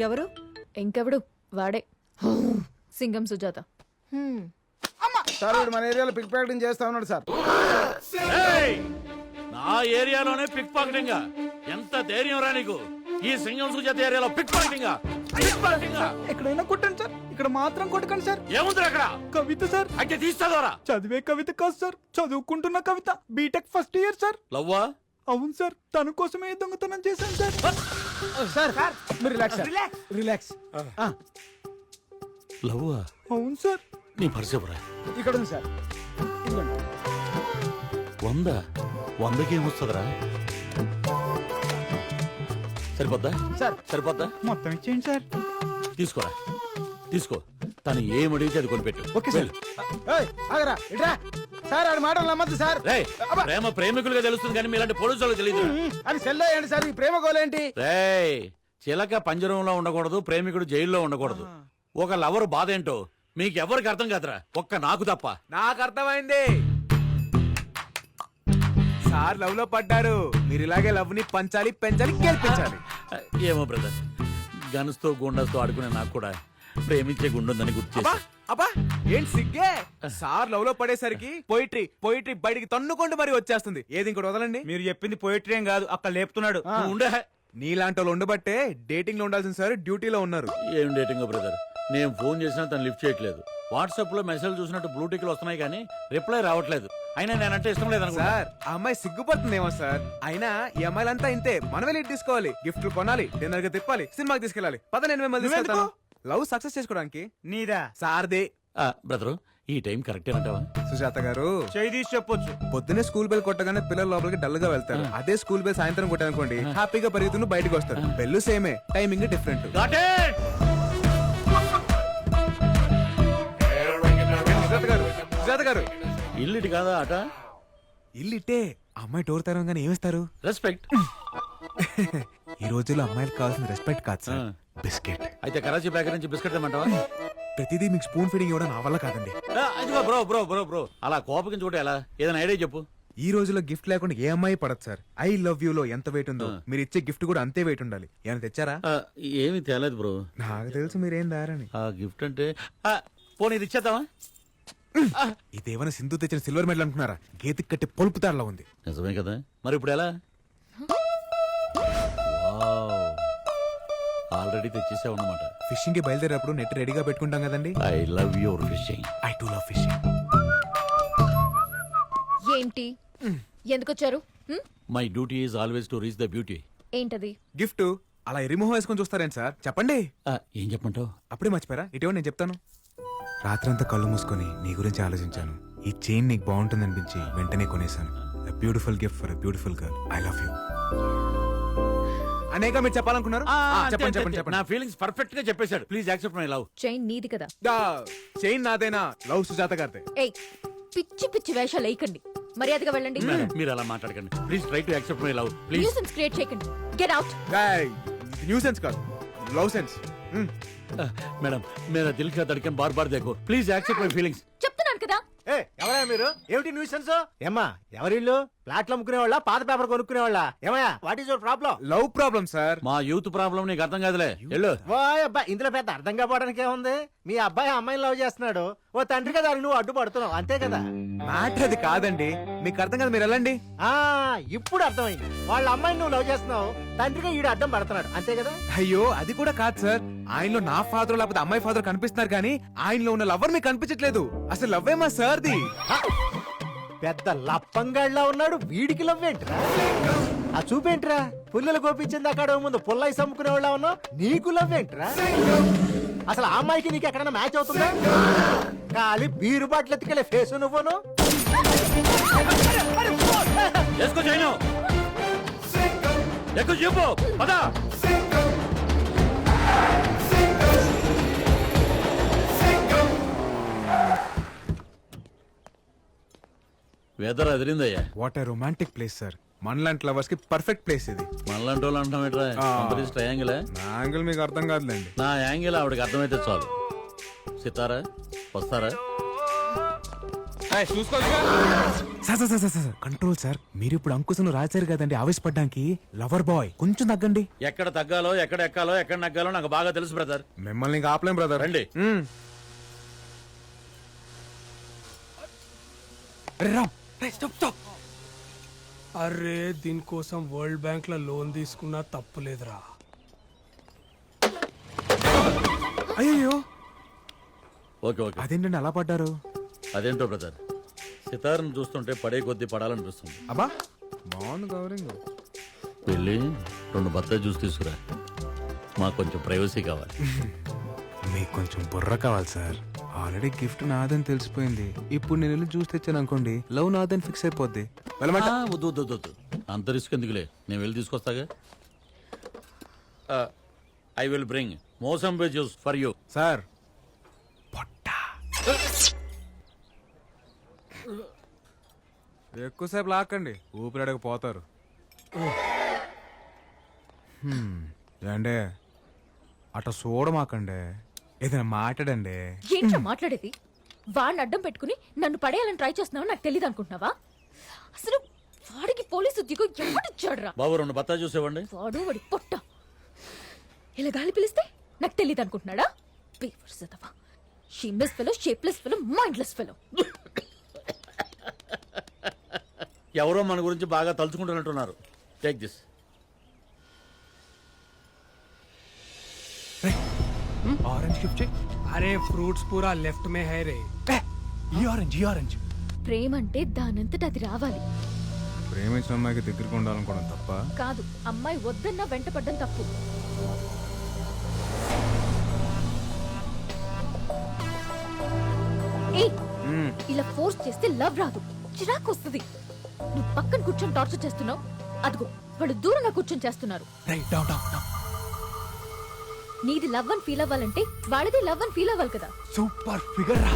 ఎవరు? ఇంకెవడు వాడే సింగం సుజాత. సార్ వీడు మన ఏరియాలో పిక్ ప్యాకెటింగ్ చేస్తా ఉన్నాడు సార్. నా ఏరియాలోనే పిక్ పాకెటింగ్? ఎంత ధైర్యం రా నీకు? ఈ సింగం సుజాత ఏరియాలో పిక్ పాకెటింగ్? ఎక్కడైనా కొట్టండి సార్, ఇక్కడ మాత్రం కొట్టకండి సార్. ఏముంది అక్కడ? కవిత సార్. అయితే తీస్తారా? చదివే కవిత కాదు సార్, చదువుకుంటున్న Kavitha. B Tech first year sir. లవ్వా? అవును సార్, తన కోసమే దొంగతనం చేశాను సార్. సార్ మీరు రిలాక్స్ రిలాక్స్. లవ్వా? అవును సార్. నీ పరిచయరా? ఇక్కడ ఉంది సార్. 100కి ఏమొస్తుందిరా? సరిపోద్దా సార్? సరిపోద్దా? మొత్తం ఇచ్చేయండి సార్. తీసుకోరా, తీసుకో. తను ఏమడిగితే అది కొనిపెట్టు. Okay sir. ఆగరా ఇట్రా సార్, ఆడి మాటలు నమ్మద్దు సార్. రేయ్, ప్రేమ ప్రేమికులుగా తెలుస్తుంది కానీ మీలాంటి పోలీసులకు తెలియదు. అది సెల్లో ఏంటి సార్, ఈ ప్రేమ గోలేంటి? రేయ్, చిలక పంజరంలో ఉండకూడదు, ప్రేమికుడు జైల్లో ఉండకూడదు. ఒక లవర్ బాధ ఏంటో మీకెవరికి అర్థం కాదురా, ఒక్క నాకు తప్ప. నాకు అర్థమైంది. సార్ లవ్ లో పడ్డారు. మీరు ఇలాగే లవ్ ని పంచాలి, పెంచాలి, గెలిపించాలి. ఏమో బ్రదర్, గన్స్తో గుండాస్తో ఆడుకునే నాకు కూడా ప్రేమించే గుండుందని గుర్తు అబ్బా చేసి. అబ్బా ఏంటి సిగ్గే? సార్ లవ్ లో పడేసరికి పోయిట్రీ పోయిట్రీ బయటికి తన్నుకుంటూ మరి వచ్చేస్తుంది. ఏది ఇంకోటి వదలండి. మీరు చెప్పింది పోయిటరీ ఏం కాదు, అక్కడ లేపుతున్నాడు. నువ్వు ఉండే. నీలాంటి వాళ్ళు ఉండబట్టే డేటింగ్ లో ఉండాల్సిన సార్ డ్యూటీలో ఉన్నారు. ఏం డేటింగ్ బ్రదర్? నేను ఫోన్ చేసినా తను లిఫ్ట్ చేయట్లేదు. వాట్సాప్ లో మెసేజ్ చూసినట్టు బ్లూటిక్లు వస్తున్నాయి కానీ రిప్లై రావట్లేదు. అయినా నేనంటే ఇష్టం లేదనుకో. సార్ ఆ అమ్మాయి సిగ్గుపడుతుందేమో సార్. అయినా ఈ అమ్మాయిలంతా ఇంతే. మనమే లీడ్ తీసుకోవాలి, గిఫ్ట్లు కొనాలి, డిన్నర్ గా తిప్పాలి, సినిమాకి తీసుకెళ్ళాలి. పద నేను మిమ్మల్ని తీసుకెళ్తాను. లవ్ సక్సెస్ చేసుకోవడానికి. నీదా సార్దే. బ్రదరు, ఈ టైం కరెక్టే అంటావా? సుజాత గారు చేయి తీసి చెప్పొచ్చు. పొద్దున్నే స్కూల్ బెల్ కొట్టగానే పిల్లలు లోపలికి డల్ గా వెళ్తారు. అదే స్కూల్ బెల్ సాయంత్రం కొట్టానుకోండి, హ్యాపీగా పరిగెత్తును బయటకు వస్తారు. బెల్లు సేమే, timing different. Got it! Sujatha గారు ఇల్లుటి కాదా ఆట? ఇల్లిట్టే. అమ్మాయి డోర్ తెరవగానే ఏమిస్తారు? రెస్పెక్ట్. ఈ రోజుల్లో అమ్మాయిలకు కావాల్సిన రెస్పెక్ట్ కాదు సార్, బిస్కెట్. అయితే కరాచీ బేకరీ నుంచి బిస్కెట్ తెమ్మంటావా? ప్రతిదీ మీకు స్పూన్ ఫీడింగ్ ఇవ్వడం నా వల్ల కాదండి. అదిగో బ్రో బ్రో బ్రో బ్రో, అలా కోపకించుకుంటే ఎలా? ఏదైనా ఐడియా చెప్పు. ఈ రోజుల్లో గిఫ్ట్ లేకుండా ఏ అమ్మాయి పడదు సార్. ఐ లవ్ యూ లో ఎంత వెయిట్ ఉందో మీరు ఇచ్చే గిఫ్ట్ కూడా అంతే వెయిట్ ఉండాలి. ఏమైనా తెచ్చారా? ఏమీ తేలేదు బ్రో. నాకు తెలుసు మీరేం దారని. ఆ గిఫ్ట్ అంటే పోనీ ఇది ఇచ్చేద్దామా? ఇదేమైనా సింధు తెచ్చిన సిల్వర్ మెడల్ అనుకున్నారా? గేతికి కట్టి పొలుపు తాడలా ఉంది. నిజమే కదా, మరి ఇప్పుడు ఎలా? ఆల్రెడీ తెచ్చేసావు అన్నమాట. ఫిషింగ్ కి బయలుదేరేటప్పుడు నెట్ రెడీగా పెట్టుకుంటాం కదండి. I love your fishing. I too love fishing. ఏంటి? ఎందుకొచ్చారు? My duty is always to reach the beauty. ఏంటది? గిఫ్ట్ అలా ఎరిమోహం వేసుకొని చూస్తారేంటి సార్? చెప్పండి. ఏం చెప్పంటావు? అప్పుడే మర్చిపోయారా? ఇటీవల నేను చెప్తాను. రాత్రంతా కళ్ళు మూసుకొని నీ గురించి ఆలోచించాను. ఈ చైన్ నీకు బాగుంటుంది అనిపించి వెంటనే కొనేశాను. Beautiful gift for beautiful girl. I love you. అనేక మీరు చెప్పాలనుకున్నారు? చెప్పండి చెప్పండి చెప్పండి. నా ఫీలింగ్స్ పర్ఫెక్ట్ గా చెప్పేశాడు. Please accept my love. Chain నీది కదా? చైన్ నాదేనా? లవ్ సుజాత గారిదే. ఏయ్, పిచ్చి పిచ్చి వేషాలు వేయకండి, మర్యాదగా వెళ్ళండి. మీరు అలా మాట్లాడకండి. Please try to accept my love please. Nuisance create చేయకండి. Get out. న్యూ సెన్స్ కాదు, లవ్ సెన్స్. మేడం మేరా దిల్ కా ధడ్కన్ బార్ బార్ దేఖో. Please accept my feelings. చెప్తున్నాను కదా. ఎవరా మీరు? ఏమిటి న్యూసెన్స్? ఏమ్మా ఎవరిల్లు? ప్లాట్లు అమ్ముకునే వాళ్ళ, పాత పేపర్ కొనుక్కునే వాళ్ళ? ఏమయ్యా, what is your problem? Love problem sir. మా యూత్ ప్రాబ్లం నీకు అర్థం కాదులే. వెళ్ళు. ఓ అబ్బాయి, ఇందులో పెద్ద అర్థం కావడానికి ఏముంది? మీ అబ్బాయి అమ్మాయిని లవ్ చేస్తున్నాడు. ఓ తండ్రి కదా నువ్వు అడ్డుపడుతున్నావు, అంతే కదా? మ్యాటర్ అది కాదండి, మీకు అర్థం కాదు. మీరు వెళ్ళండి. ఇప్పుడు అర్థమైంది. వాళ్ళ అమ్మాయిని నువ్వు లవ్ చేస్తున్నావు, తండ్రిగా ఈడు అడ్డం పడుతున్నాడు, అంతే కదా? అయ్యో అది కూడా కాదు సార్. ఆయనలో నా ఫాదర్ లేకపోతే అమ్మాయి ఫాదర్ కనిపిస్తున్నారు కానీ ఆయనలో ఉన్న లవర్ మీకు కనిపించట్లేదు. అసలు లవ్ ఏమా సార్ది? పెద్ద లప్పంగాళ్ళ ఉన్నాడు, వీడికి లవ్ ఏంట్రా? ఆ చూపేంట్రా? పుల్లలు గోపించింది అక్కడ ముందు పుల్లయి సమ్ముకునే వాళ్ళ ఉన్నావు, నీకు లవ్ ఏంట్రా? అసలు ఆ అమ్మాయికి నీకు ఎక్కడైనా మ్యాచ్ అవుతుందా? ఖాళీ బీరు బాటిల్ ఎత్తుకెళ్ళే ఫేస్ నువ్వును. వెదర్ అదిరిందయ్యా. What a romantic place sir. మనలాంటి లవర్స్ కి పర్ఫెక్ట్ ప్లేస్ ఇది. మనలాంటి వాళ్ళు అంటాం ఎట్రా? ట్రయాంగిల్. నా యాంగిల్ మీకు అర్థం కాదులేండి. నా యాంగిల్ ఆవిడకి అర్థమైతే చాలు. సితారా వస్తారా? Sir sir sir sir control sir. మీరు ఇప్పుడు అంకుశను రాశారు కదండి ఆవేశపడ్డానికి. లవర్ బాయ్ కొంచెం తగ్గండి. ఎక్కడ తగ్గాలో ఎక్కడ ఎక్కాలో ఎక్కడ నగ్గాలో నాకు బాగా తెలుసు బ్రదర్. మిమ్మల్ని ఇంకా ఆపలేం బ్రదర్. రండి. అరే దీనికోసం వరల్డ్ బ్యాంక్ లో లోన్ తీసుకున్నా తప్పులేదురా. అయ్యో ఓకే ఓకే. అదేంటండి అలా పడ్డారు? అదేంటో బ్రదర్, సితార్ను చూస్తుంటే పడే కొద్దీ పడాలనిపిస్తుంది. అబ్బా బాగుంది కవరింగ్. వెళ్ళి 2 బత్తాయి జ్యూస్ తీసుకురా, మాకు కొంచెం ప్రైవసీ కావాలి. మీకు కొంచెం బుర్ర కావాలి సార్. ఆల్రెడీ గిఫ్ట్ నాదని తెలిసిపోయింది. ఇప్పుడు నేను వెళ్ళి జ్యూస్ తెచ్చాను అనుకోండి, లవ్ నాదని ఫిక్స్ అయిపోద్ది. వెళ్ళమంట? వద్దు వద్దు వద్దు వద్దు, అంత రిస్క్ ఎందుకులే, నేను వెళ్ళి తీసుకొస్తాగా. I will bring mosambi juice for you. Sir ఎక్కువసేపు లాక్కండి, ఊపిరాడకపోతారు. ఏండే అట చూడమాకండి, ఏదైనా మాట్లాడండి. ఏంట్రా మాట్లాడేది? వాడిని అడ్డం పెట్టుకుని నన్ను పడేయాలని ట్రై చేస్తున్నావు నాకు తెలియదు అనుకుంటున్నావా? అసలు వాడికి పోలీసు ఉద్యోగం ఎవడిచ్చాడురా? బాబు 2 బత్తాయి జ్యూస్ ఇవ్వండి. వాడి పొట్ట ఇలా గాలి పిలిస్తే నాకు తెలియదు అనుకుంటున్నాడా? Shameless fellow, shapeless fellow, mindless fellow. ఎవరో మన గురించి బాగా తలుచుకుంటున్నట్టున్నారు. Take this. Orange gift. అరే ఫ్రూట్స్ పూరా లెఫ్ట్ మే హై రే. ఈ ఆరెంజ్ ఈ ఆరెంజ్. ప్రేమ అంటే దానంతట అది రావాలి. ప్రేమించిన అమ్మాయికి దగ్గరికి ఉండాలనుకోవడం తప్ప కాదు, అమ్మాయి వద్దన్నా వెంట పడ్డం తప్పు. ఏయ్, ఇలా ఫోర్స్ చేస్తే లవ్ రాదు, చిరాకు వస్తుంది. నువ్వు పక్కన కూర్చొని టార్చర్ చేస్తున్నావు, అదిగో వాళ్ళు దూరంగా కూర్చొని చేస్తున్నారు. నీది లవ్ అని ఫీల్ అవ్వాలంటే వాళ్ళది లవ్ అని ఫీల్ అవ్వాలి కదా. సూపర్ ఫిగర్ రా.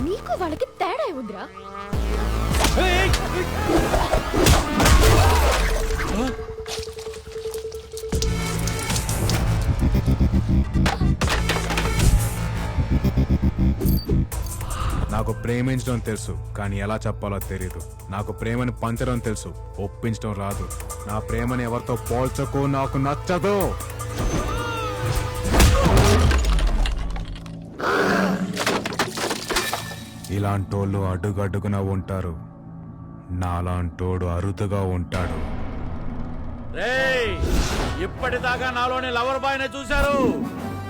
నీకు వాళ్ళకి తేడా ఏముందిరా? నాకు ప్రేమించడం తెలుసు, కానీ ఎలా చెప్పాలో తెలియదు. నాకు ప్రేమని పంచడం తెలుసు, ఒప్పించడం రాదు. నా ప్రేమని ఎవరితో పోల్చకు, నాకు నచ్చదు. ఇలాంటోళ్ళు అడుగడుగున ఉంటారు, నాలాంటోడు అరుదుగా ఉంటాడు. రేయ్, ఇప్పటిదాకా నాలోని లవర్ బాయ్ నే చూశారు,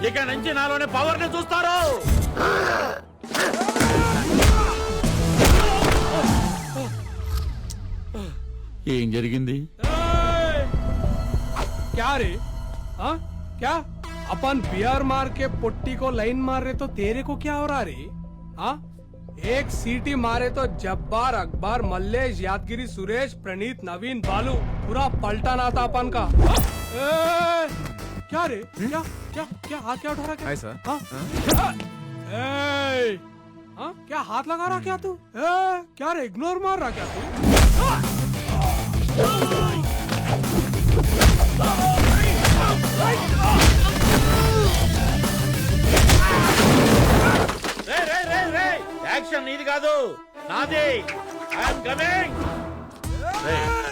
ఇక నుంచి నాలోని పవర్ ని చూస్తారు. ఏం జరిగింది? क्या रे? हाँ क्या? अपन बियर मार के पुट्टी को लाइन मार रहे तो तेरे को क्या हो रहा रे? हाँ एक सीटी मारे तो जब्बार, अकबर, मल्लेश, यादगिरी, सुरेश, प्रणीत, नवीन, बालू पूरा पलटाना था अपन का. क्या रे? क्या क्या क्या हाथ क्या उठा रहा? Hi sir. हाँ? हाँ? क्या हाथ लगा रहा क्या तू? क्या रे इग्नोर मार रहा क्या तू? యాక్షన్ నీది కాదు, నాది. I'm coming.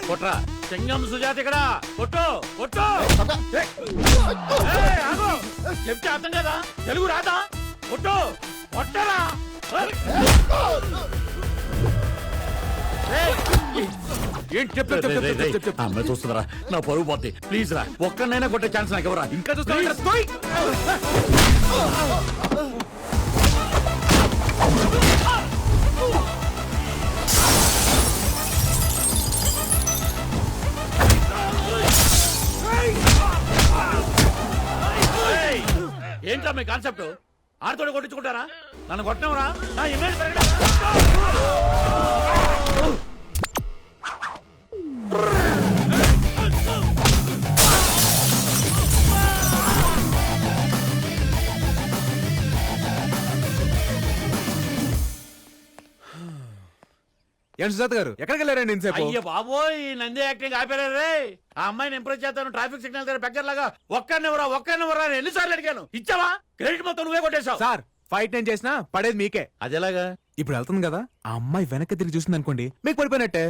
కొట్రా, సింగం సుజాత ఇక్కడ. కొట్టు కొట్టు. ఆగు, చెప్తే అర్థం కదా, తెలుగు రాదా? కొట్టు కొట్టరా. అమ్మాయి చూస్తుందిరా, నా పరువు పోతే. ప్లీజ్ రా, ఒక్కనైనా కొట్టే ఛాన్స్ నాకు ఎవరా? ఇంకా చూస్తా. ఏంట్రా మీ కాన్సెప్ట్? ఆడతోడు కొట్టించుకుంటారా? నన్ను కొట్టనవరా? నా ఇమేజ్ ఏం సుజాత గారు, ఎక్కడికి వెళ్ళారండి ఇంతసేపు? అయ్య బాబోయ్, నంది యాక్టింగ్ ఆపేరే. ఆ అమ్మాయిని ఇంప్రెస్ చేస్తాను, ట్రాఫిక్ సిగ్నల్ దగ్గర బెగ్గర లాగా ఒక్కనివరా ఎన్నిసార్లు అడిగాను, ఇచ్చావా? క్రెడిట్ మొత్తం నువ్వే కొట్టేశావు. సార్, ఫైట్ నేను చేసినా పడేది మీకే. అదేలాగా? ఇప్పుడు వెళ్తుంది కదా ఆ అమ్మాయి వెనక్కి తిరిగి చూసింది అనుకోండి మీకు పడిపోయినట్టే